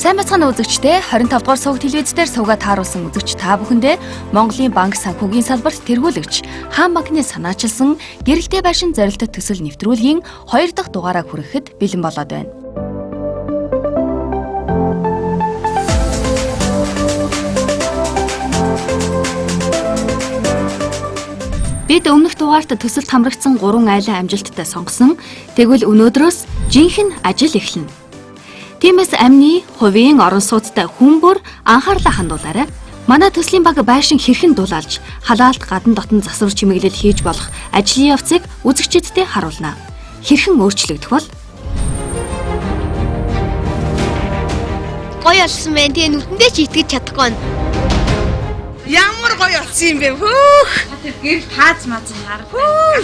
Сайн бацгаана үзэгчдээ 25 дугаар сувг телевиз дээр сувгаад тааруулсан үзэгч та бүхэндээ Монголын банк санхүүгийн салбарт тэргүүлэгч ХААН банкны санаачлан гэрэлтэй байшин зорилттой төсөл нэвтрүүлгийн 2 дахь дугаараа хүрэхэд бэлэн болоод байна. Бид өмнөх дугаарт төсөлд хамрагдсан 3 айлын амжилттай сонгосон. Тэгвэл өнөөдрөөс жинхэнэ ажил эхэлнэ. Тиймээс амны, хувийн, орон сууцтай хүн бүр анхаарлаа хандуулаарай. Манай төслийн баг байшин хэрхэн дулаалж, халаалт гадна дотн засвар чимэглэл хийж болох ажлын явцыг үзэгчдэд харуулна. Хэрхэн өөрчлөгдөх бол? Гоё болсон байна. Тэгээ нүдэндээ ч итгэж чадахгүй байна. Ямар гоё болсон юм бэ? Хөөх. Гэрэл тааз маз харах.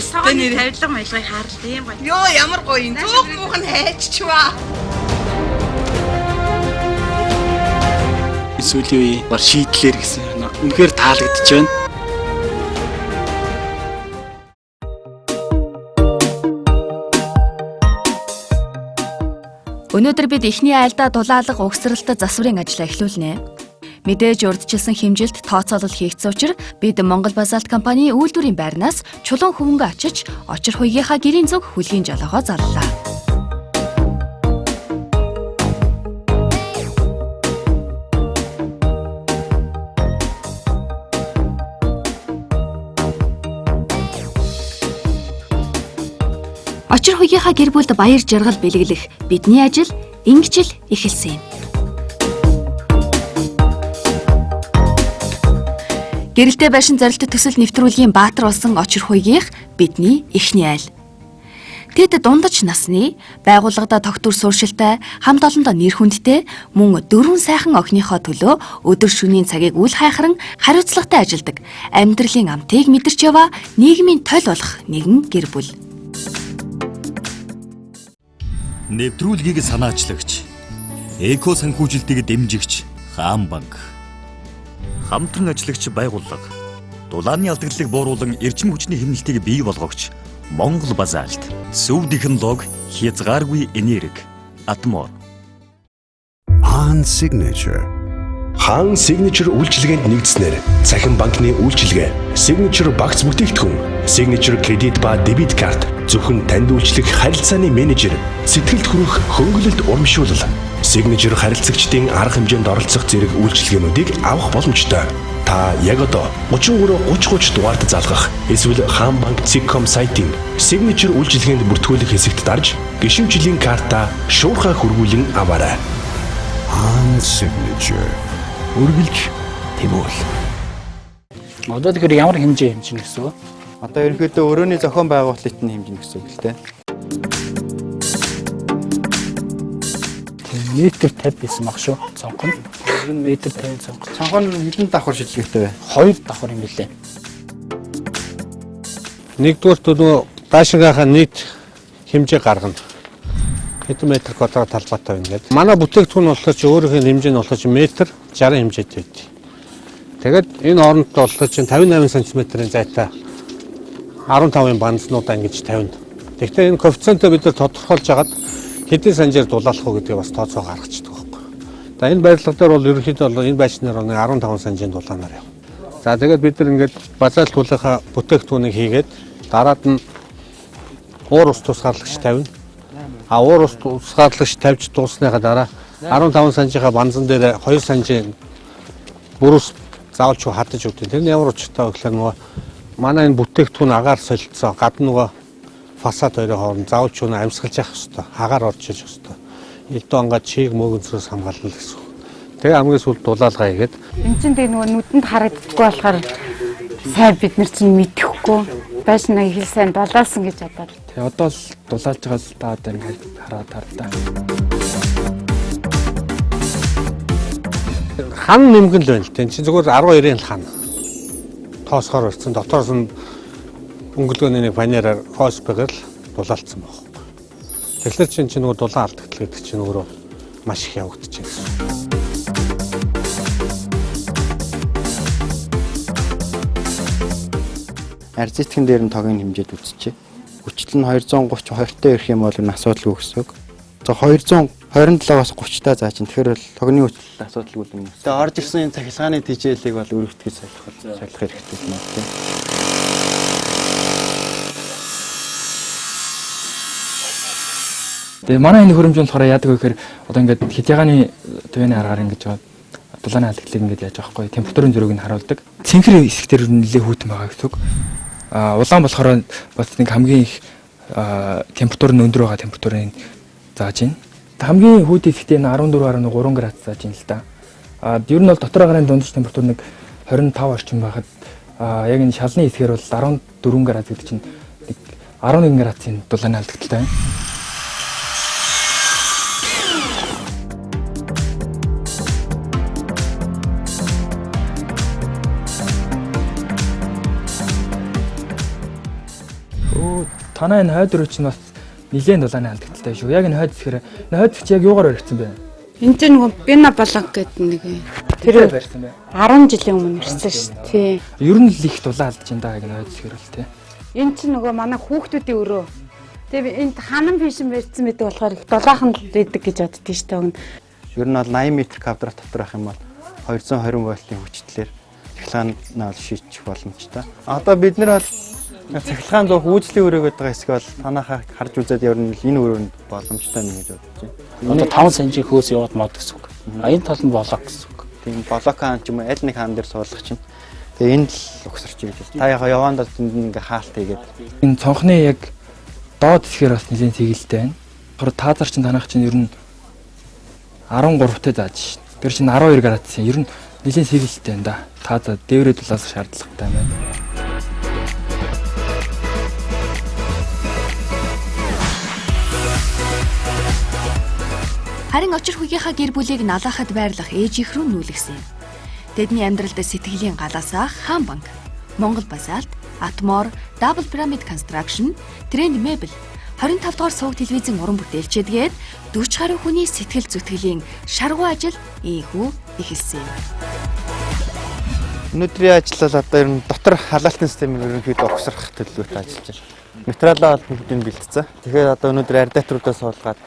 Согооны тавилга маялгыг харалт юм гоё. Йоо ямар гоё юм. Зүг муух нь хайччваа. Сүүлийн үе шийдлэр гэсэн үнэхээр таалагдж байна. Өнөөдөр бид эхний айлдаа дулаалга угсралт засварын ажлаа эхлүүлнэ. Мэдээж урьдчилсан хэмжилт тооцоолол хийгдсэн учраас бид Монгол Базальт компани үйлдвэрийн байрнаас чулуун хөвөнгө очиж очир хуйгийнхаа гэрийн зүг хүлгийн жолоогоо зарлаа. Очир хуйгийнхаа гэр бүлд баяр жаргал бэлгэлэх бидний ажил ингэж л эхэлсэн юм. Гэрэлтэй байшин зорилттой төсөл нэвтрүүлгийн баатар болсон очир хуйгийнх бидний эхний айл. Тэд дундаж насны, байгууллагада тогтвор сууршилтай, хамт олондоо нэр хүндтэй, мөн 4 сайхан охиныхоо төлөө өдөр шөнийн цагийг үл хайхран хариуцлагатай ажилдаг, амьдралын амтыг мэдэрч яваа нийгмийн тол болох нэгэн гэр бүл. Нэвтрүүлгийг санаачлагч, эко санхүүжилтийг дэмжигч ХААН банк, хамтран ажиллагч байгууллага, дулааны алдагдлыг бууруулан эрчим хүчний хэмнэлтийг бий болгогч Монгол Базальт, зөв технологи, хязгааргүй энерги, Атмор. ХААН Signature. ХААН Signature үйлчилгээнд нэгдснээр цахим банкны үйлчилгээ, Signature багц бүтээгдэхүүн, Signature кредит ба дебит карт зөвхөн танд үйлчлэх харилцааны менежер, сэтгэлд хүрэх хөнгөлөлт урамшуулал, Signature харилцагчдын арга хэмжээнд оролцох зэрэг үйлчилгээнүүдийг авах боломжтой. Та яг одоо 33 30 дугаард залгах эсвэл ХААН банк Cigcom сайтын Signature үйлчилгээнд бүртгүүлэх хэсэгт дарж гишүүнчлийн карта шуурхай хөргүүлэн аваарай. ХААН Signature үргэлж тэмүүл. Одоо тэгэхээр ямар хэмжээ хэмжинэ гэсэн үг? Одоо ерөнхийдөө өрөөний зохион байгуулалтын хэмжинэ гэсэн үг л дээ. Метр 50 байсан баг шүү. Цонхон. Метр 50 цонхон. Цонхон хэдэн давхар шилжлэгтэй вэ? 2 давхар юм билээ. Нэгдүгээр төлөө байшингийнхаа нийт хэмжээ гаргана. Хэдэн метр квадрат талбайтай байна гэдэг. Манай бүтээгдэхүүн болохоор чи өөрийнх нь хэмжээ нь болохоор чи метр 60 хэмжээтэй байд. Тэгээд энэ оронд болохоор чи 58 см-ийн зайтай 15-ын банзнуудаа ингэж тавина. Тэгэхдээ энэ коэффициентээ бид нар тодорхойлж хагаад хэдийн санжаар дулаалах уу гэдгийг бас тооцоо гаргацдаг байхгүй. За энэ барилга дээр бол ерөнхийдөө бол энэ байшнаар 15 санжийн дулаанаар яв. За тэгээд бид нар ингээд базальт тулынхаа бүтээгдэхүүнийг хийгээд дараад нь уур ус тусгаарлагч тавина. Уур ус тусгаарлагч тавьж дуусныхаа дараа 15 санжийнхаа банзан дээр 2 санжийн бүрс заавалч хатаж өгдөг. Тэр нь ямар учиртай вэ гэхээр нөгөө манай энэ бүтээгдэхүүн агаар солилцоо гадна нөгөө фасад хоёрын хооронд заавалч өнө амьсгалж явах хэрэгтэй. Хагаар орж иж хэрэгтэй. Элдв ангаад чийг мөөгөнцрөөс хамгаална гэсэн. Тэгээ хамгийн сүүлд дулаалгаа хийгээд Энд чинь тэгээ нөгөө нүдэнд харагддаггүй болохоор сайн бид нар чинь мэдэхгүй байшнаа их сайн дулаалсан гэж бодоод. Тэгээ одоо л дулаалж байгаас та одоо ингээд хараад тардаа. хан нэмгэн л байна л тийм. Чи зүгээр 12-ын хан. Тоосгоор өрцөн дотоос нь өнгөлгөөний нэг фанераар хоспигээр л дулаалцсан байна. Тэгэхээр чинь нөгөө дулаан алдагдал гэдэг чинь өөрөө маш их явагдаж байна. Арзитгэн дээр нь тогийн хэмжээд үзчихье. Хүчил нь 230 20-тай ирэх юм бол энэ асуудалгүй гэсэн үг. За 200 27-аас 30-та зааж. Тэгэхээр бол тогны үйлчлэл асуудалгүй юм. Тэгээ орж ирсэн цахилгааны тижээлийг бол өргөтгөж солих хэрэгтэй юм тийм. Тэгээ манай энэ хөрөмжөнд болохоор яадаг вэ гэхээр одоо ингээд хитягааны төвийн аргаар ингэж байгаа дулааны алдагдлыг ингэж яаж байгаа байхгүй температурын зөрүүг нь харуулдаг. Цэнхэр хэсгээр нэлээд хүйтэн байгаа гэсэн үг. Улаан болохоор бас нэг хамгийн их температур нь өндөр байгаа температурыг зааж байна. Хамгийн хүйтэн хэсгээр нь 14.3 градус зааж байна л да. Ер нь бол дотор агарын дундаж температур нэг 25 орчим байхад яг энэ шалны хэсгээр бол 14 градус гэдэг чинь 11 градусын дулааны алдагдaltaй байна. Танай энэ хойд руу чинь бас нэлээд дулааны алдагдaltaй шүү. Яг энэ хойд зэхээр хойд зэгч яг юугаар баригдсан бэ? Энд чинь нөгөө бина баланк гэдэг нэг тэр барьсан бэ? 10 жилийн өмнө ирсэн шүү. Тий. Ер нь л их дулаан алдж энэ яг энэ хойд зэхээр л тий. Энд чинь нөгөө манай хүүхдүүдийн өрөө. Тэгээ энд ханан фишн барьсан байдаг болохоор их дулаахан байдаг гэж боддгийн шүү дээ. Ер нь бол 80 м квадрат дотор ах юм бол 220 вольтын хүчтэйгээр цахилгаанаа шийдчих боломжтой. Одоо бид нар бол цахилгаан зуух үйлчлэлийн өрөөгöd байгаа хэсэг бол танахаа харж үзээд ер нь энэ өрөөнд боломжтой нэг гэж бодож байна. Одоо 5 см хөөс яваад мод гэсэн үг. Энэ тал нь блок гэсэн үг. Тийм блок хаан ч юм уу аль нэг хаан дээр суулгах чинь. Тэгээ энд л өгсөрч ийж байна. Та яхаа явандаа тэнд ингээ хаалт хийгээд энэ цонхны яг доод хэсгээр бас нэлийн цэгэлтэй байна. Тэгэхээр таазар чинь танах чинь ер нь 13-тэй зааж шин. Тэр чинь 12 градусын ер нь нэлийн цэгэлтэй байна да. Таазар дээврээ дулаасах шаардлагатай байна. Харин очир хүүгийнхаа гэр бүлийг налаахад байрлах ээж их рүү нүүлгсэн юм. Тэдний амьдралд сэтгэлийн галаасаа ХААН Банк, Монгол Базальт, Атмор ХХК-тай, түрээнд мебель, 25 дугаар сувг телевизийн уран бүтээлчдгээд 40 гаруй хүний сэтгэл зүтгэлийн шаргуу ажил ийхүү эхэлсэн юм. Өнөөдрийн ажил бол одоо ер нь дотор халаалтын системийг ерөнхийдөө огсрох төлөвлөлт ажиллаж байна. Материалаа бол бүгдийг бэлдсэн. Тэгэхээр одоо өнөөдөр ардиаторудаас суулгаад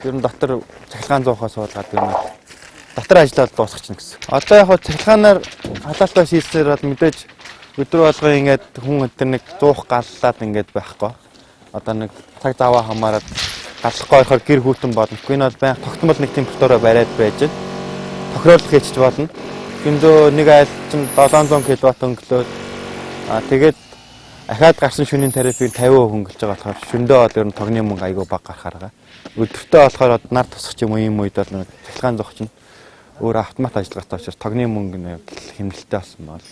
ер нь дотор цахилгаан зуухаас суулгаад ер нь дотор ажиллаад дуусгачихна гэсэн. Одоо яг хөө цахилгаанаар халаалтаа шийдсээр бол мэдээж өдөр болгоо ингээд хүн өдөр нэг зуух галлаад ингээд байхгүй. Одоо нэг цаг заваа хамаараад галлахгүй байхаар гэр хүүтэн боломжгүй. Энэ бол байнга тогтмол нэг температураар бариад байж байна. Тохируулах хийчих болно. Гиндөө нэг айл чинь 700 кВт өнгөлөөд тэгээд ахаад гарсан шөнийн тарифыг 50% хөнгөлж байгаа болохоор шөндөө бол ер нь тогны мөнгө айгүй бага гарахаараа. Өдөртөө болохоор нар тусах юм уу юм үед бол нэг цахилгаан зуух чинь өөр автомат ажиллагаатай учраас тогны мөнгө нь хэмнэлттэй болсон байна.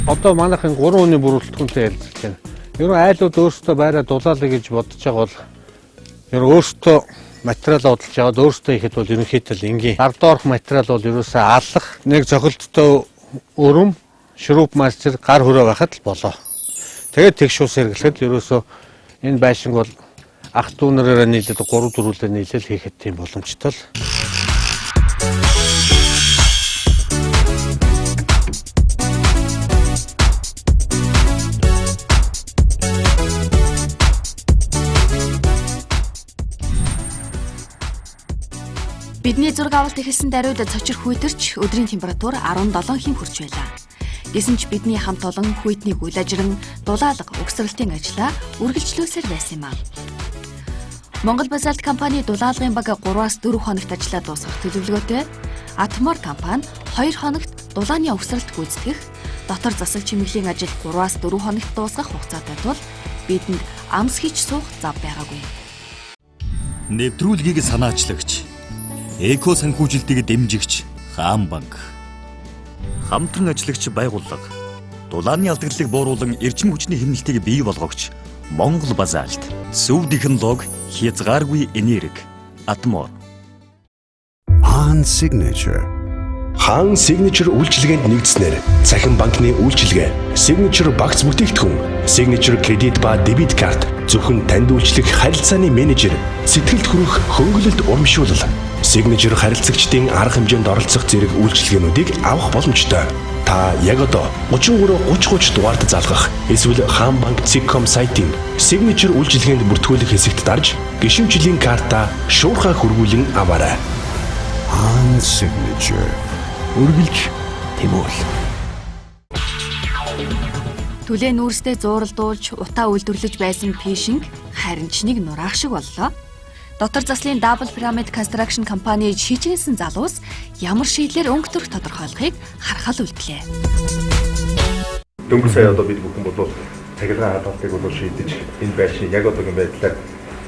Одоо манайхын 3 хүний бүрэлдэхүүнтэй ярилцж байна. Ер нь айлууд өөрсдөө байраа дулаалаа гэж бодож байгаа бол ер нь өөрсдөө материал удалж аваад өөрсдөө ихэд бол ерөнхийдөө энгийн доорх материал бол ерөөсөө алах нэг цохилттой өрөм шуруп мастер гар хөрөө байхад л болоо. Тэгээд тэгш ус хэрэглэхэд ерөөсөө энэ байшинг бол ах дүү нараараа нийлээд 3-4-лээ нийлээл хийхэд тийм боломжтой л. Бидний зураг авалт эхэлсэн даруйд цочир хүйтэрч өдрийн температур 17 хэм хүрч байлаа. Гэсэн ч бидний хамт олон хүйтнийг үйл ажиран дулаалга угсралтын ажлаа үргэлжлүүлсээр байсан юм аа. Монгол Базальт компани дулаалгын баг 3-4 хоногт ажиллаа дуусгах төлөвлөгөөтэй. Атмор компани 2 хоногт дулааны угсралт гүйцэтгэх, дотор засаг чимэглэлийн ажил 3-4 хоногт дуусгах хугацаатай тул бидэнд амс хийж суух зав байгаагүй. Нэвтрүүлгийг санаачлагч эко санхүүжилтийг дэмжигч ХААН Банк, хамтран ажиллагч байгууллага, дулааны алдагдлыг бууруулан эрчим хүчний хэмнэлтийг бий болгогч Монгол Базальт, зөв технологи, хязгааргүй энерги, Атмор. ХААН Signature. ХААН Signature үйлчилгээнд нэгдснээр цахим банкны үйлчилгээ, Signature багц бүтээгдэхүүн, Signature кредит ба дебит карт зөвхөн танд үйлчлэх харилцааны менежер, сэтгэлд хүрэх хөнгөлөлт урамшуулал, Signature харилцагчдын арга хэмжээнд оролцох зэрэг үйлчилгээнүүдийг авах боломжтой. Та яг одоо 33 30 дугаард залгах эсвэл ХААН Банк Цэгком сайтын Signature үйлчилгээнд бүртгүүлэх хэсэгт дарж гишүүнчлийн карта шуурхай хөргүүлэн аваарай. ХААН Signature үргэлж тэмүүлэл. Түлээ нүүрстэй зууралдуулж утаа үйлдвэрлэж байсан фишинг харин ч нэг нураах шиг боллоо. Дотор заслын Double Pyramid Construction компани шижигсэн залуус ямар шийдлэр өнгөтөрөх тодорхойлохыг харахад үлдлээ. Дөнгөж сая одоо бид бүхэн болов цахилгаан халаалтыг бол шийдэж энэ байшин яг одоогийн байдлаар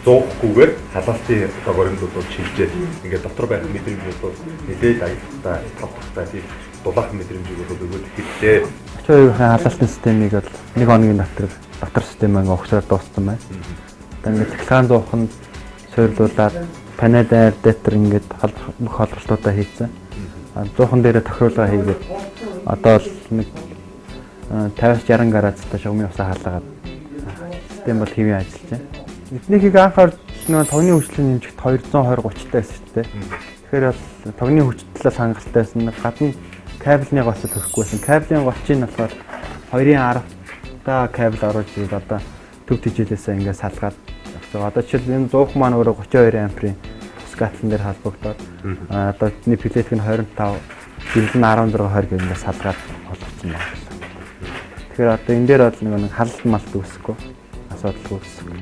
100%-гүйгээр халаалтын доорхыг бол шилжээд ингээд дотор байх мэдрэмж бол нэлээд аюултай тавтахтай тийм дулаах мэдрэмжийг бол өгөөд хэллээ. Очоогийн халаалтын системийг бол нэг хоногийн дотор системээ огцоор дууссан байна. Тэгээд цахилгаан зууханд сойрлуулаад панадаар детер ингээд бүх холбоолтуудаа хийцэн. Зуухан дээрээ тохируулга хийгээд одоо л нэг 50-60 градустай шугамын усаа халаагаад систем бол хэвэн ажиллаж байна. Эднийхийг анхаар нэг тогны хүчлийн хэмжигт 220-30 таас шүү дээ. Тэгэхээр бол тогны хүчтэй хангалтайсан гадна кабелний гоцод төрөхгүй байсан. Кабелийн гочийг болохоор 2.10 та кабель оруулж ирээд одоо төв тижээлээсээ ингээд салгаад авсан. Одоо жишээл энэ 100 маань өөрөө 32 амперын скатлан дээр холбогдоод одоо бидний плетик нь 25, жирэл нь 16-20 гэх ингээд салгаад болгоцсон байна. Тэгэхээр одоо энэ дээр бол нэг халалт малт үүсэхгүй асуудал үүсэхгүй.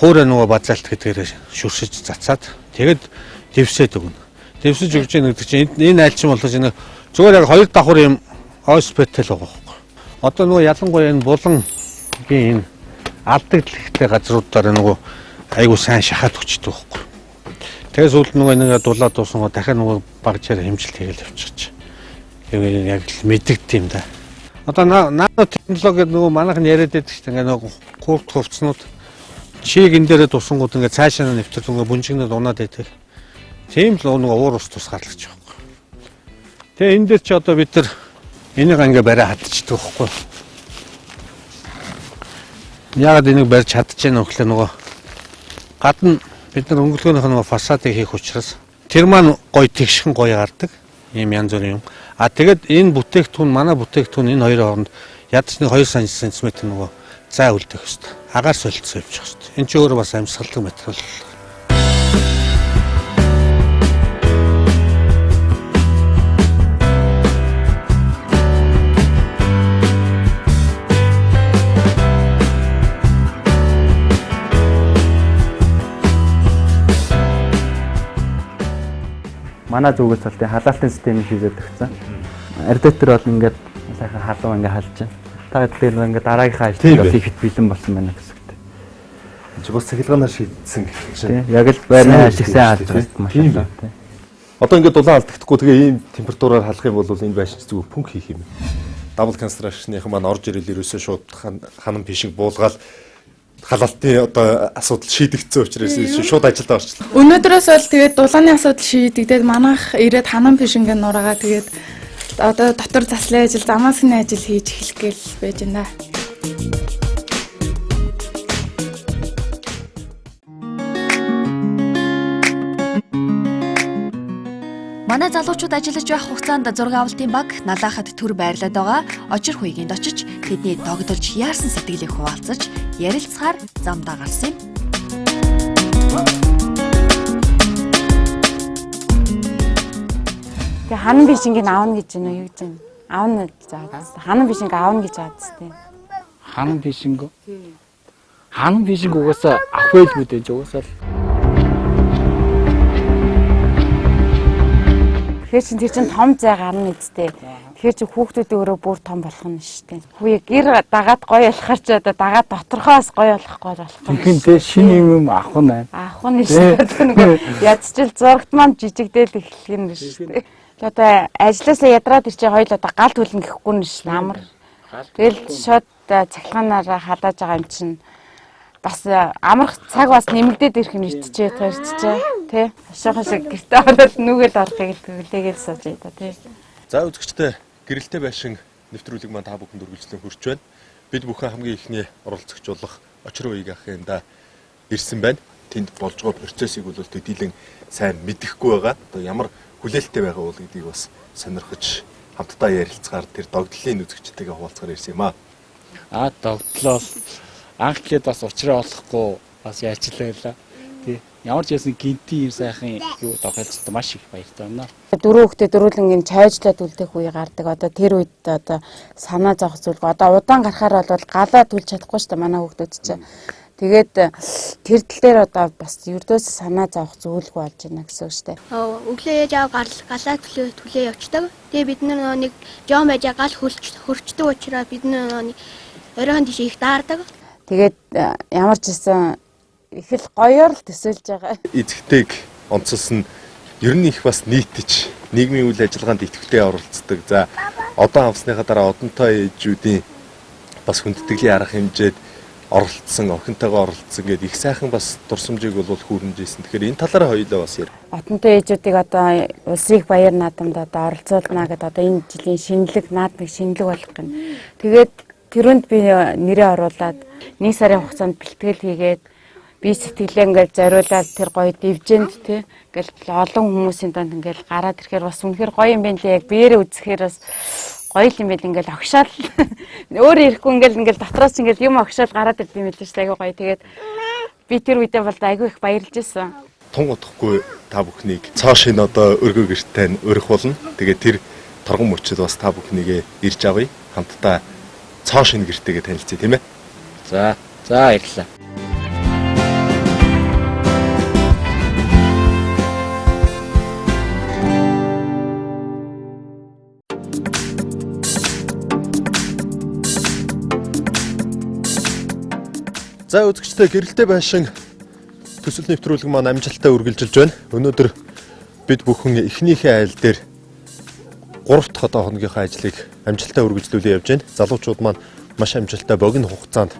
Хөөрэ нөгөө базальт гэдгээр шүршиж цацаад тэгэд дэвсээд өгнө. Дэвсэж өгч яах гэдэг чинь энэ айлчин болгож энэ зүгээр яг хоёр давхар юм хоспитал байгаа байхгүй. Одоо нөгөө ялангуяа энэ булангийн энэ алдагдлахтай газруудаар нөгөө айгуу сайн шахаад өгчдөг байхгүй. Тэгээс үүлд нөгөө нэг дулаад дууссан гоо дахиад нөгөө багжаар хэмжилт хийгээл явчихж. Тэгээд яг л мэддэгт юм да. Одоо нано технологид нөгөө манайхан яриад байдаг шүү дээ. Ингээ нөгөө курт хувцснууд чиг энэ дээрээ тусангууд ингээ цаашаа нэвтэр ингээ бүнжигнээд унаад байдаг. Тийм л нөгөө уур ус тус гарлагч байхгүй. Тэгээ энэ дээр чи одоо бид нар энийг ингээ барай хатчихдаг байхгүй. Яагаад энийг барьж чадчихна вэ гэхлээр нөгөө гадна бид нар өнгөлгөөнийх нөгөө фасадыг хийх учраас тэр маань гоё тэгшхэн гоё гардаг. Ийм янз бүрийн юм. А тэгээд энэ бүтээгдэхүүн манай бүтээгдэхүүн энэ хоёрын хооронд ядч нэг 2 см нөгөө зай үлдэх хэвээр. Агаар солилцоо явуучих хэвээр. Энд чи өөрөө бас амьсгалдаг материал. Манай зүгээс бол тийм халаалтын системийг хийгээд өгсөн. Ардитер бол ингээд сайхан халуун ингээд халж байна. Та тэгэхээр ингээд дараагийнхаа ажлыг хийхэд бэлэн болсон байна гэсэн үг. Чи бас цахилгаанаар шийдсэн гэх чинь. Яг л байрны ажиг сайн халж байгаа машин. Одоо ингээд дулаан алдагдахгүй тэгээ ийм температураар халах юм бол энэ байшин зүгээр пүнк хийх юм. Double construction-ийн маань орж ирэл ерөөсөө шууд ханан фишинг буулгаад халаалтын одоо асуудал шийдэгдсэн учраас шууд ажилд орчлоо. Өнөөдрөөс бол тэгээд дулааны асуудал шийдэгдээд манайх ирээд ханан фишингийн нураагаа тэгээд одоо дотор заслын ажил, замаасны ажил хийж эхлэх гээл байж байна. Манай залуучууд ажиллаж байх хугацаанд зураг авалтын баг налаахад төр байрлаад байгаа очир хуйгинд очиж тэдний догдолж яарсан сэтгэлийг хуваалцаж ярилцахаар замдаа гарсан юм. Тэгээ ханан фишингийг аавна гэж байна уу юу гэж байна? Аавна заа. Ханан фишинг аавна гэж байгаа зү. Ханан фишинг. Ханан фишинг угаасаа авах байлгүй дээ угаасаа. Тэгэхээр чин тэр чин том зай гарна үсттэй. Тэгэхээр чи хүүхдүүд өөрөө бүр том болох нь шүү дээ. Хүүе гэр дагаад гоё болохаар ч одоо дагаад доторхоос гоё болохгүй болох юм. Тэгэхдээ шинэ юм авах нь байна. Авах нь шүү дээ. Ядчил зурагт маань жижигдэл эхлэх юм шүү дээ. Одоо ажилласаа ядраад ирчээ хоёул одоо гал түлэн гэхгүй нь шүү амар. Тэгэл шууд цахилгаанаараа хадааж байгаа юм чинь бас амрах цаг бас нэмэгдээд ирэх нь ирчихээ тий. Хашаа гэртээ ороод нүгэл орохыг төлөөлэгээл сууж байда тий. За үзэгчдээ гэрэлтэй байшин нэвтрүүлэг маань та бүхэнд үргэлжлэн хүрч байна. Бид бүхэн хамгийн ихний оролцогч болох очир уяг ахында ирсэн байна. Тэнд болж байгаа процессыг бол төдийлөн сайн мэдэхгүй байгаа. Одоо ямар хүлээлттэй байгаа бол гэдгийг бас сонирхож хамтдаа ярилцгаар тэр догдлын үзэгчтэйгээ хуваалцгаар ирсэн юм аа. Догдлол анх гээд бас учраа олохгүй бас яачлаа. Тий. Ямар ч ясны гинти юм сайхан юу тохиолдсон маш их баяртай байна. Дөрөв хүүхдээ дөрүүлэнгийн чойжлаад үлдэх үе гардаг. Одоо тэр үед одоо санаа зовх зүйл. Одоо удаан гарахаар бол галаа түлж чадахгүй шүү дээ манай хүүхдүүд чинь. Тэгээд тэр тал дээр одоо бас ердөөс санаа зовх зүйлгүй болж байна гэсэн үг шүү дээ. Өглөө ээж аав галаа түлээ явчихдаг. Тэгээ бид нэг жом байж гал хөрчдөг учраас бид нэг оройн тийш их даардаг. Тэгээд ямар ч гэсэн их л гоёор л төсөлж байгаа. Эзэгтэйг онцолсон ер нь их бас нийтж нийгмийн үйл ажиллагаанд идэвхтэй оролцдог. За одоо авсныхаа дараа одонтой ээжүүдийн бас хүндэтгэлийн арга хэмжээд оролцсон, охинтойгоо оролцсон гэдэг их сайхан бас дурсамжийг бол хүргэж ирсэн. Тэгэхээр энэ талаараа хоёулаа бас яар. Одонтой ээжүүдийг одоо улсын их баяр наадамд одоо оролцуулна гэдэг одоо энэ жилийн шинэлэг наадмыг шинэлэг болгох юм. Тэгээд тэрүнд би нэрээ оруулаад 1 сарын хугацаанд бэлтгэл хийгээд би сэтгэлээ ингээл зориулаад тэр гоё дивжэнд тий ингээл олон хүмүүсийн донд ингээл гараад ирэхээр бас үнэхээр гоё юм байна лээ. Яг биеэрээ үзэхээр бас гоё юм байл ингээл огшаал өөрөө ирэхгүй ингээл дотроос ингээл юм огшаал гараад ирд юм л шүү дээ. Айгу гоё. Тэгээд би тэр үедээ бол айгу их баярлж ирсэн. Тун удахгүй та бүхнийг цоо шин одоо өргөө гэртээ өрөх болно. Тэгээд тэр торгон мөчөд бас та бүхнийгээ ирж авъя. Хамтдаа цоо шин гэртээгээ танилцъя тийм ээ. За баярлалаа. За үзэгчдээ гэрэлтэй байшин төсөл нэвтрүүлэг маань амжилттай үргэлжилж байна. Өнөөдөр бид бүхэн эхнийхээ айл дээр 3 дахь одоо хоногийнхаа ажлыг амжилттай үргэлжлүүлээ явж байна. Залуучууд маань маш амжилттай богино хугацаанд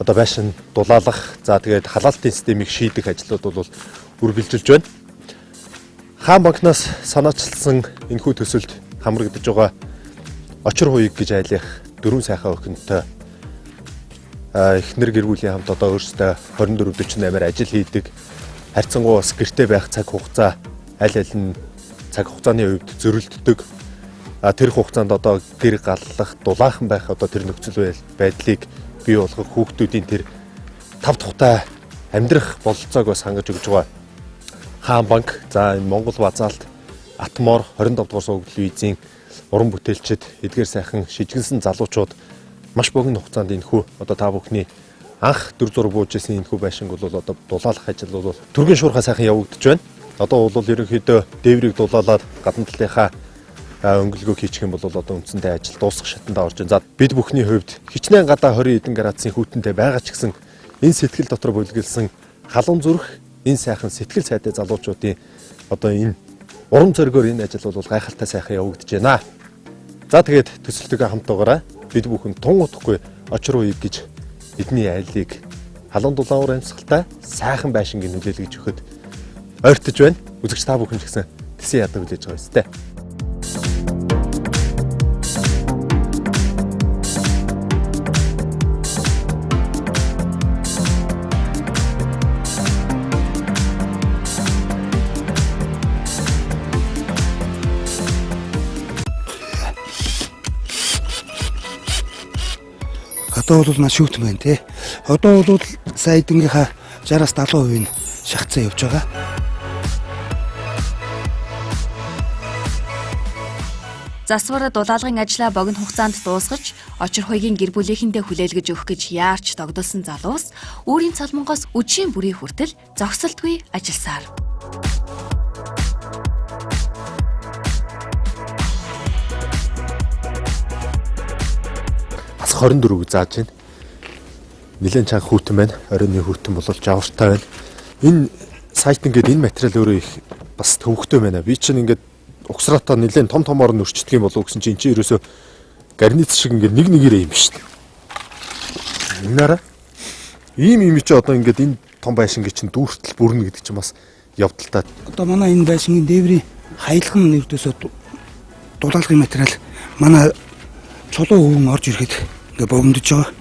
одоо байшин дулаалах, за тэгээд халаалтын системийг шийдэх ажлууд бол үргэлжилж байна. ХААН банкнаас санаачлан энэхүү төсөлд хамрагдаж байгаа очир хуйг гэж айлах 4 сайхан охинтой эхнэр гэр бүлийн хамт одоо өөрсдөө 24-48-аар ажил хийдэг. Харьцангуй бас гэртээ байх цаг хугацаа аль аль нь цаг хугацааны хувьд зөрөлддөг. Тэр хугацаанд одоо гэр галлах, дулаахан байх одоо тэр нөхцөл байдлыг бий болгох хүүхдүүдийн тэр тав тухтай амьдрах бололцоог бас хангаж өгж байгаа. ХААН банк, за энэ Монгол Базальт, Атмор 25 дугаар суугдлын визийн уран бүтээлчид, эдгээр сайхан шижгэнсэн залуучууд маш богино хугацаанд энэхүү одоо та бүхний анх дүр зураг бууж ирсэн энэхүү байшинг бол одоо дулаалах ажил бол түргэн шуурхай сайхан явагдаж байна. Одоо бол ерөнхийдөө дээврийг дулаалаад гадна талынхаа өнгөлгөө хийчих юм бол одоо үндсэндээ ажил дуусах шатанд орж байна. За бид бүхний хувьд хичнээн гадаа 20 эдэн градусын хүйтэнтэй байгаа ч гэсэн энэ сэтгэл дотор бүлгэлсэн халуун зүрх, энэ сайхан сэтгэл сайтай залуучуудын одоо энэ урам зоригоор энэ ажил бол гайхалтай сайхан явагдаж байна. За тэгээд төсөлтөйгөө хамтаагаараа бид бүхэн тун удахгүй очир уяг гэж эдний айлыг халуун дулаан амьсгалтай сайхан байшингийн нөлөөлөл гэж өгөхөд ойртож байна. Үзэгч та бүхэн ч гэсэн тэсэн ядаг хүлээж байгаа үстэй. Одоо бол маш шүүтэн байна те. Одоо бол сая эдгийнхаа 60-70% нь шахацсан явж байгаа. Засвар дулаалгын ажлаа богино хугацаанд дуусгаж, очир хуйгийн гэр бүлийнхэндээ хүлээлгэж өгөх гэж яарч догдолсон залуус өөрийн цалмангоос үдшийн бүрий хүртэл зогсолтгүй ажилласаар. Бас 24 зааж байна. Нилээн чанга хүүтэн байна. Оройны хүүтэн бол жавартай байна. Энэ сайт ингээд энэ материал өөрөө их бас төвөгтэй байна. Би чинь ингээд угсраатаа нилээн том томоор нь өрчдөг юм болов гэсэн чинь ерөөсөө гарниц шиг ингээд нэг нэгээрээ юм шүү дээ. Энээрээ ийм чи одоо ингээд энэ том байшингийн чинь дүүртэл бүрнэ гэдэг чинь бас явдалтай. Одоо манай энэ байшингийн дээврийн хаялхан нь ердөөсөө дулаалгын материал манай чулуу өвөн орж ирэхэд ингээ бовомдож байгаа.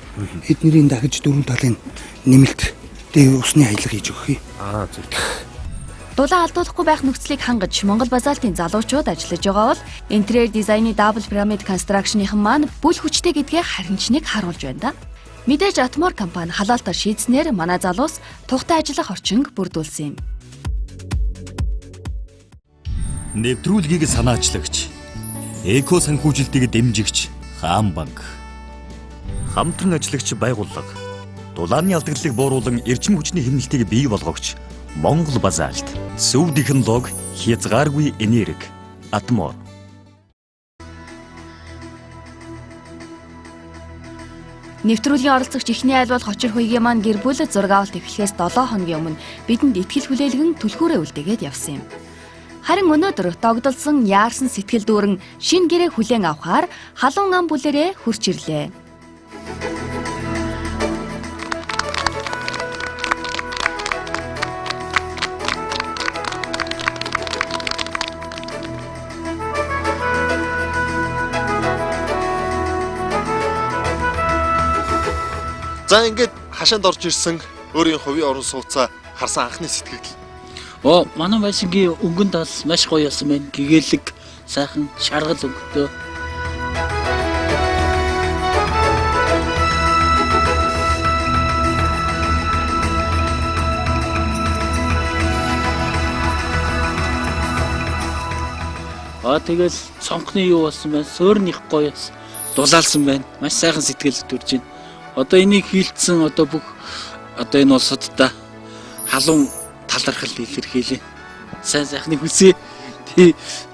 Эднэрийн дахиж дөрвөн талын нэмэлт дээд усны хаялга хийж өгөх. Зөв. Дулаан алдуулахгүй байх нөхцөлийг хангаж Монгол Базальтын залуучууд ажиллаж байгаа бол интерьер дизайны дабл пирамид констракшныхан маань бүл хүчтэй гэдгээ харинчныг харуулж байна да. Мэдээж Атмор компани халаалтаар шийдснээр манай залуус тухтай ажиллах орчинг бүрдүүлсэн юм. Нэвтрүүлгийг санаачлагч, эко санхүүжилтийг дэмжигч ХААН Банк, хамтран ажиллагч байгууллага, дулааны алдагдлыг бууруулан эрчим хүчний хэмнэлтийг бий болгогч Монгол Базальт, зөв технологи, хязгааргүй энерги, Атмор. Нэвтрүүлгийн оролцогч ихний айл бол Хочор хуйгийн маань гэр бүл зураг авалт эхлэхээс 7 хоногийн өмнө бидэнд итгэл хүлээлгэн түлхүүрээ үлдээгээд явсан юм. Харин өнөөдөр догдолсон яарсан сэтгэл дүүрэн шинэ гэрээ хүлээн авахаар халуун ам бүлэрээ хурч ирлээ. За ингээд хашаанд орж ирсэн өөрийн хувийн орон сууцаа харсан анхны сэтгэл. Манай байшингийн өнгөн тал маш гоё болсон байна. Гэгээлэг, сайхан, шаргал өнгөтэй. Тэгэл цонхны юу болсон байна? Суурных гоё дулаалсан байна. Маш сайхан сэтгэл төрж байна. Одоо энийг хийлдсэн бүх энэ улсуудаа халуун талархал илэрхийлээ. Сайн сайхны хүсье.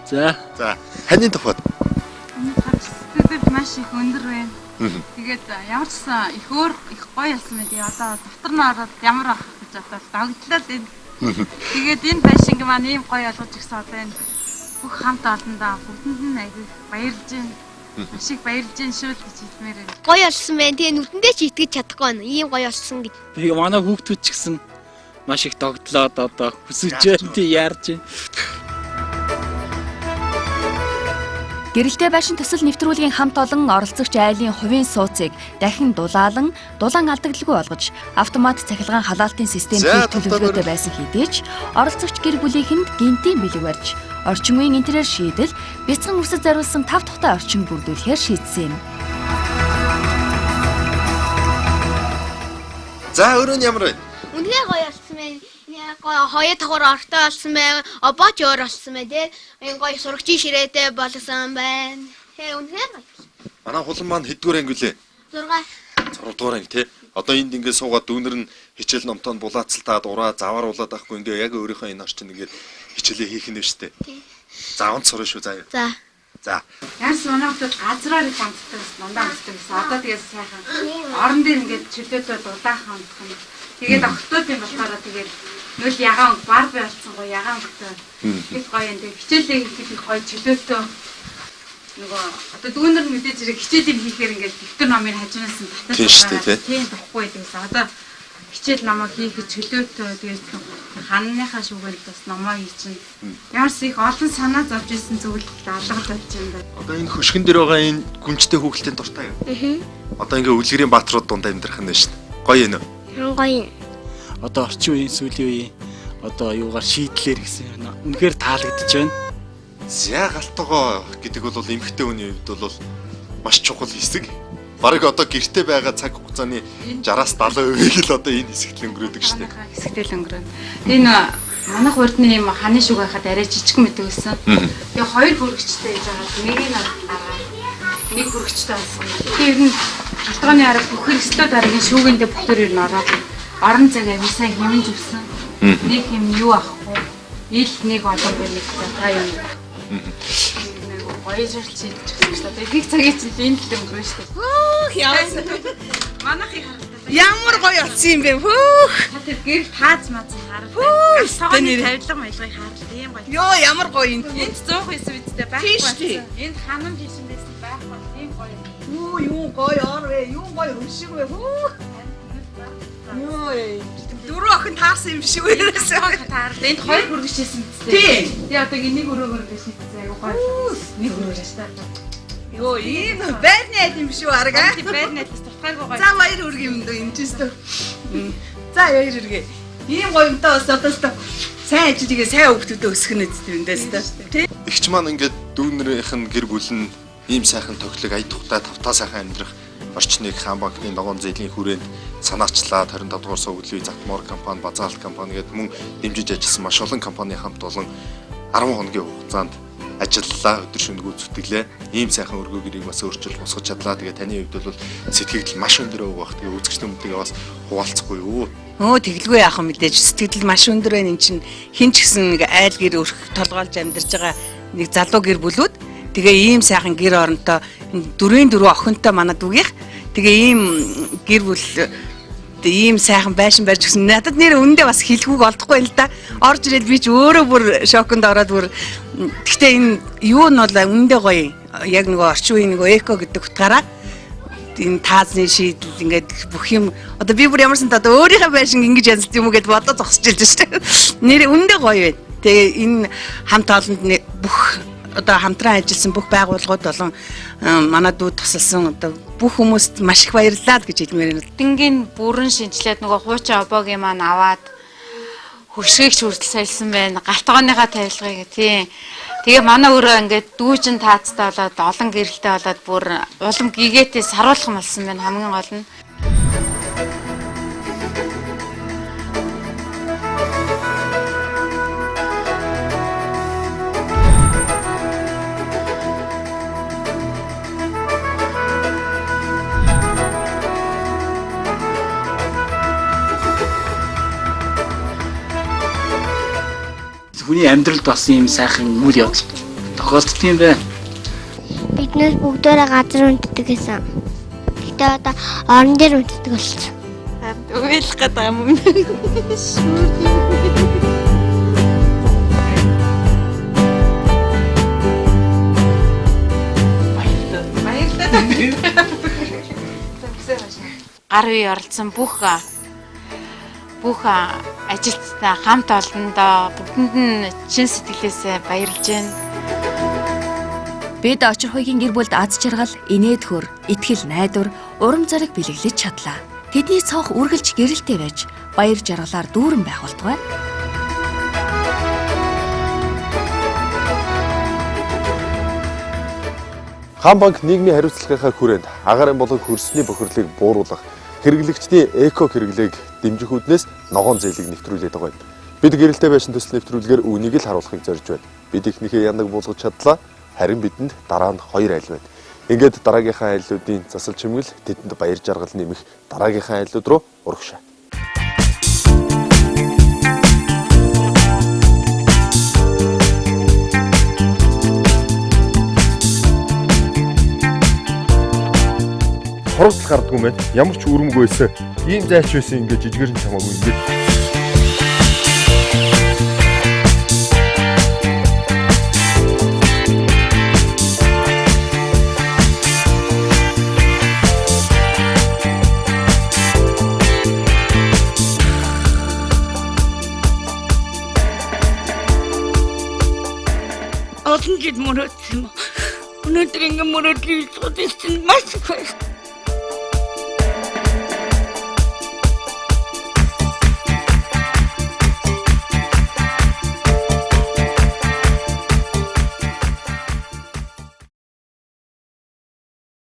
За. Ханийн тухайд. Сэтгэл маш их өндөр байна. Тэгээд ямар ч сан их өөр их гоё болсон мэт. Одоо доктор нь ороод ямар ах гэж бодлоо догтлоо энэ. Тэгээд энэ байшинг маань ийм гоё болгож өгсөн одоо энэ бүх хамт олондоо бүгдэнд нь аягүй баярлж байна. Маш их баярлж байна шүү гэж хэлмээр байна. Гоё болсон байна. Тэгээ нүдэндээ ч итгэж чадахгүй байна. Ийм гоё болсон гэж. Тэгээ манай хүүхдүүд ч гэсэн маш их догтлоод одоо хүсэж байна. Тий яарж байна. Гэрэлтэй байшин төсөл нэвтрүүлгийн хамт олон оролцогч айлын хувийн сууцыг дахин дулаан алдагдaltaгүй болгож автомат цахилгаан халаалтын системийг төлөвлөгөөтэй байсан хэдий ч оролцогч гэр бүлийнхэнд гинтийн бэлэг барьж орчин үеийн интерьер шийдэл бяцхан үсэд зориулсан 5 тухтай орчин бүрдүүлэхээр шийдсэн юм. За өөрөө нь ямар вэ? Үнэхээр гоё болсон байна. Хоёр давхар ортой болсон байна. Обооч өөр болсон байна тий. Энэ гоё сурагчийн ширээтэй болсон байна. Тэ үнэхээр гоё. Манай хулан маань хэдгээр анги үлээ? 6 дугаар анги тий. Одоо энд ингээд суугаад дүүнэр нь хичээл номтойд булаацалтаад ураа заваар улаад авахгүй ингээд яг өөрийнхөө энэ орчинд ингээд хичээлээ хийх нь шүү дээ. Тий. За онц сурна шүү заяа. За. Яс манай хүмүүс газраар их ханддаг, дундаа ханддаг гэсэн. Одоо тэгээд сайхан орон дээр ингээд чөлөөтэй дулаан ханддаг юм. Тэгээд охтууд юм болохоор тэгээд нөл ягаан бар байлцсан гоё ягаан өгтөө. Их гоё энэ хичээлээ хийхэд их гоё чөлөөтэй. Нөгөө одоо дүүнэр нь мэдээж зэрэг хичээлийг хийхээр ингээд дэвтэр номыг хажуунаас нь татаж тийм тухгүй байсан. Одоо хичээл намайг хийхэд чөлөөтэй тэгээд ханыхаа шүүгээд бас номоо хийчин. Ямарс их олон санаа зовж исэн зүйл алгад болж юм байна. Одоо энэ хөшгөн дээр байгаа энэ гүнжтэй хүүхэлтийн дуртай юу? Одоо ингээ үлгэрийн баатрууд дунд амьдрах нь шүү дээ. Гоё юм уу? Гоё. Одоо орчин үеийн сүүлийн үеийн одоо юугаар шийдлэр гэсэн юм. Үнэхээр таалагдж байна. За галтгоо гэдэг бол эмэгтэй хүний хувьд бол маш чухал хэсэг. Бараг одоо гэрте байгаа цаг хугацааны 60-70% л одоо энэ хэсэгт өнгөрөөдөг шүү дээ. Хэсэгтэл өнгөрөө. Энэ манайх урдны юм ханы шүг байхад арай жижиг мэт байсан. Тэгээ хоёр хүргэгчтэй гэж байгаа. Нэг нь арга. Нэг хүргэгчтэй болсон. Тэгээ ер нь шалтгааны арга бүхэр өстөд аргын шүүгэндээ бүтээр ер нь ороод орон цаг авьяасаа хэмнэж өгсөн. Нэг юм юу ахгүй. Ил нэг олон бэлэг та юм. Гоё жирч хийж өгсөн шүү дээ. Их цагийн чинь энэ л өнгөрөн шүү дээ. Яасан. Манайхыг Ямар гоё болсон юм бэ? Хөөх. Тэр гэр таац мац харагдав. Согны тавилга маялгыг харалт юм гоё. Йоо ямар гоё юм. Энд 109 үедээ байхгүй. Энд ханам хийсэн байсан байхгүй. Тийм гоё. Юу гоё ор вэ? Юу гоё хөшиг вэ? Хөөх. Йоо. Дөрөв охин таарсан юм шүү ерөөсөө. Таарсан. Энд хоёр хүргэж хийсэн гэжтэй. Тийм. Тэгээ одоо энийг өрөөгөр гэж хийсэн. Айгу гоё. Нэг өрөөгөө штэ. Йоо, ийм байрны айл юм шүү арга. Тийм байрны айлс тутгаагүй гоё. За баяр хүргэе юм дөө энэ ч өстө. За баяр хүргэе. Ийм гоё юмтай бас одоо өстө сайн ажилтгээ сайн хөвгтүүдөө өсгөх нь үстэй юм дээс тээ. Игч маань ингээд дүүнэрийнх нь гэр бүл нь ийм сайхан тоглог ая тухтай тавтаа сайхан амьдрах орчныг ХААН банкны ногоон зээлийн хүрээнд санаачлаад 25 дугаар сая өглөө Атмор компани, Базальт компани гэдэг мөн дэмжиж ажилласан маш олон компани хамт олон 10 хоногийн хугацаанд ажиллалаа, өдөр шөнөгүй зүтгэлээ. Ийм сайхан өргөө гэрийг бас өөрчилж босгож чадлаа. Тэгээ таны хувьд бол сэтгэл маш өндөр байгаа. Тэгээ үзэгчдийн өмнөдөө бас хуваалцахгүй юу? Тэгэлгүй яах юм мэдээж сэтгэл маш өндөр байна. Эн чинь хин ч гэсэн нэг айл гэр өрх толгойлж амьдарч байгаа нэг залуу гэр бүлүүд тэгээ ийм сайхан гэр оронтой 4 охинтой манад үгийнх тэгээ ийм гэр бүл ийм сайхан байшин барьж гисэн надад нэр үнэндээ бас хэлэхүүг олдохгүй л да. Орж ирээд би ч өөрөө бүр шоконд ороод бүр гэхдээ энэ юу нь бол үнэндээ гоё. Яг нөгөө орчин үеийн нөгөө эко гэдэг утгаараа энэ таазны шийдэл ингээд бүх юм одоо би бүр ямарсан та одоо өөрийнхөө байшин ингэж янзлт юм уу гэд бодоод зогсож илж штэ. Нэр үнэндээ гоё байна. Тэгээ энэ хамт олонд бүх одоо хамтран ажилласан бүх байгууллагууд болон манай дүү тусалсан одоо бүх хүмүүст маш их баярлалаа гэж хэлмээр байна. Дингийн бүрэн шинжилээд нөгөө хуучин обоогийн маань аваад хөршигч хүртэл саялсан байна. Галтгооныхаа тавилгыг тийм. Тэгээ манай өөрөө ингээд дүүжин таацтай болоод олон гэрэлтэй болоод бүр улам гигээтэй саруулах болсон байна хамгийн гол нь. Хүний амьдралд бас ийм сайхан үйл явдал тохиолддог юм байна. Биднээс бүгдээрээ газар унтдаг гэсэн. Гэтэ одоо орон дээр унтдаг болсон. Уйлах гэдэг юм. Гар үе оролцсон бүх ажилтнаа хамт олондоо бүгдэнд нь чин сэтгэлээсээ баярлж байна. Бид очир хоёрын гэр бүлд аз жаргал, инээд хөр, итгэл найдвар, урам зориг бэлэглэж чадлаа. Тэдний цонх үргэлж гэрэлтэй байж, баяр жаргалаар дүүрэн байх болтугай. ХААН банк нийгмийн хариуцлагынхаа хүрээнд агарын болон хөрсний бохирлыг бууруулах хэрэглэгчдийн эко хэрэглээг дэмжих үүднээс ногоон зээлийг нэвтрүүлээд байгаа юм. Бид гэрэлтэй байшин төсөл нэвтрүүлгээр үнийг л харуулахыг зорж байна. Бид ихнийхээ яндаг буулгаж чадлаа. Харин бидэнд дараа нь 2 айл байна. Ингээд дараагийнхаа айлуудын засал чимгэл тэдэнд баяр жаргал нэмэх дараагийнхаа айлууд руу урагшаа. Хорогдол гардгүй юм байна. Ямар ч үрмгүй байсан. Ийм зайч байсан ингээд жижигэр нь чамаагүй ингээд. Олон жил мөрөөдсөн юм. Өнөөдөр ингэ мөрөөдлөж байгаа чинь маш их баяр.